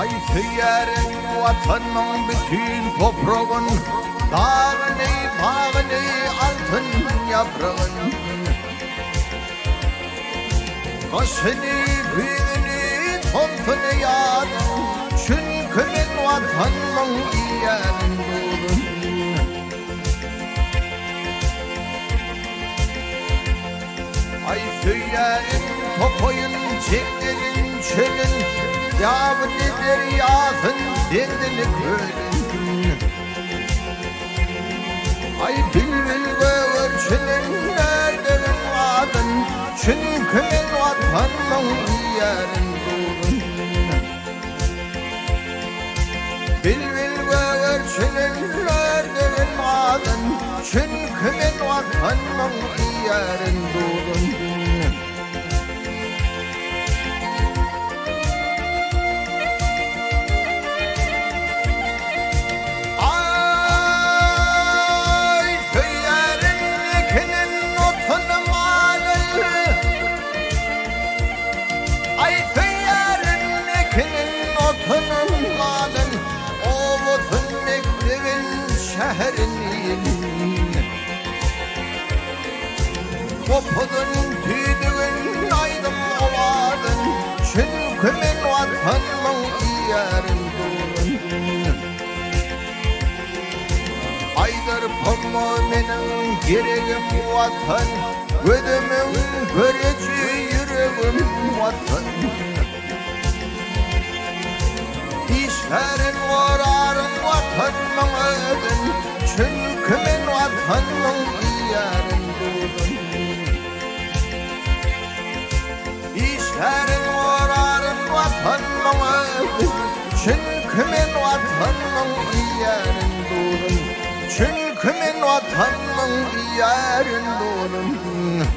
Ay söylerim vatanın bütün toprağın, dağını bağını altın yaprağın. Kaşını büyüğünü tontunu yadın, çünkü ben vatanın yeğenindeyim. Ay söylerim topoyun çeklerin çölün, yağmurlu deryasın dendini kölün. Ay bülbül göğürçünün nerede ben adın, çünkü ben vatanın yerindeyim. Bülbül göğürçünün nerede ben adın, çünkü ben vatanın yerindeyim. Kopudun tüydüğün aydım oladın, çünkü ben vatanın yerindeyim. Aydır pamuğu benim gereğim vatan, ödümün göreci yüreğim vatan. İşlerin vararın vatanın ödün, çünkü ben vatanın yerindeyim. İşlerin vararın vatanın ödün, çünkü ben vatanın yerindeyim. Çünkü ben vatanın yerindeyim.